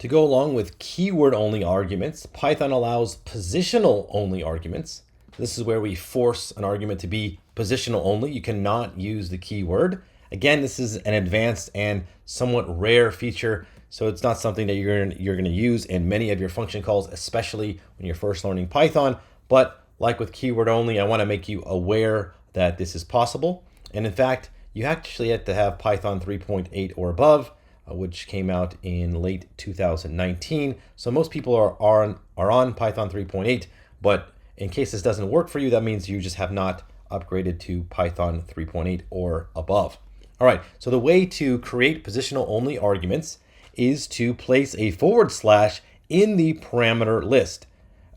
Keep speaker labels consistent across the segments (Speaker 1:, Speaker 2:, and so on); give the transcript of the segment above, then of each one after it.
Speaker 1: To go along with keyword-only arguments, Python allows positional-only arguments. This is where we force an argument to be positional only. You cannot use the keyword. Again, this is an advanced and somewhat rare feature, so it's not something that you're going to use in many of your function calls, especially when you're first learning Python. But like with keyword only, I want to make you aware that this is possible. And in fact, you actually have to have Python 3.8 or above, which came out in late 2019. So most people are on Python 3.8, but in case this doesn't work for you, that means you just have not upgraded to Python 3.8 or above. All right, so the way to create positional only arguments is to place a / in the parameter list.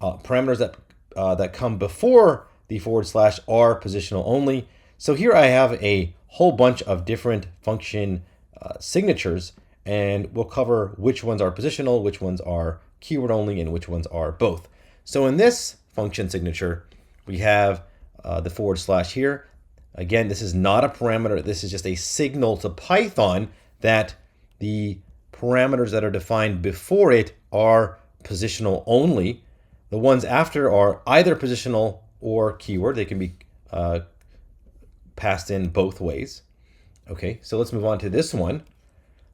Speaker 1: Parameters that come before the / are positional only. So here I have a whole bunch of different function signatures, and we'll cover which ones are positional, which ones are keyword only, and which ones are both. So in this function signature, we have the / here. Again, this is not a parameter. This is just a signal to Python that the parameters that are defined before it are positional only. The ones after are either positional or keyword. They can be passed in both ways. Okay, so let's move on to this one.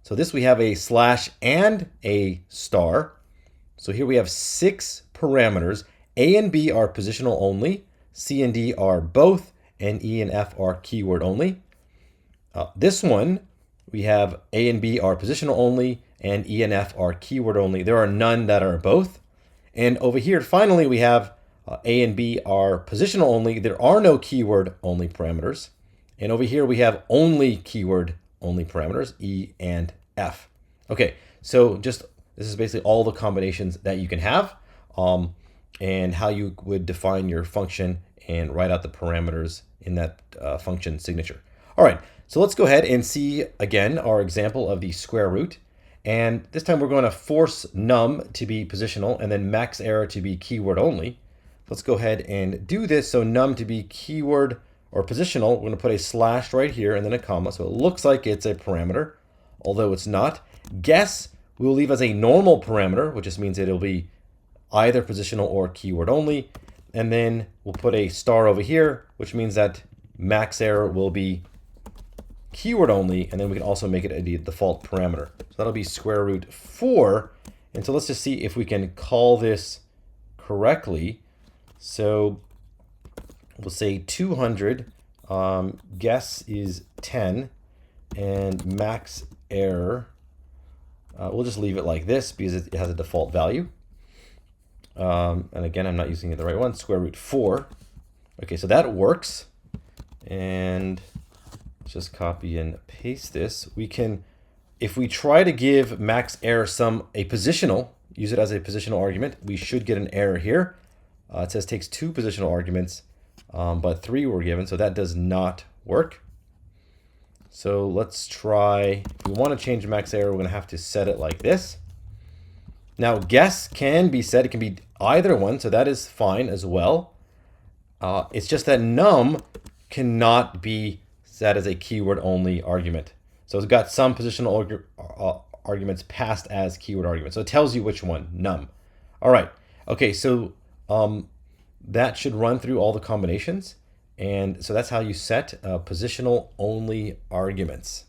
Speaker 1: So this we have a / and a star. So here we have 6 parameters. A and B are positional only, C and D are both, and E and F are keyword only. This one, we have A and B are positional only, and E and F are keyword only. There are none that are both. And over here, finally, we have A and B are positional only. There are no keyword only parameters. And over here, we have only keyword only parameters, E and F. Okay, so this is basically all the combinations that you can have, and how you would define your function and write out the parameters in that function signature. All right, so let's go ahead and see again our example of the square root. And this time we're going to force num to be positional and then max error to be keyword only. Let's go ahead and do this. So num to be keyword or positional, we're going to put a / right here and then a comma. So it looks like it's a parameter, although it's not. Guess we'll leave as a normal parameter, which just means that it'll be either positional or keyword only. And then we'll put a star over here, which means that max error will be keyword only. And then we can also make it a default parameter. So that'll be square root 4. And so let's just see if we can call this correctly. So we'll say 200, guess is 10, and max error, we'll just leave it like this because it has a default value. And again, I'm not using the right one, square root 4. Okay, so that works. And let's just copy and paste this. We can, if we try to give max error a positional, use it as a positional argument, we should get an error here. It says takes 2 positional arguments, but 3 were given, so that does not work. So let's try, if we want to change max error, we're going to have to set it like this. Now guess can be set, it can be either one, so that is fine as well. It's just that num cannot be set as a keyword only argument. So it's got some positional arguments passed as keyword arguments. So it tells you which one, num. All right, okay, so that should run through all the combinations. And so that's how you set positional only arguments.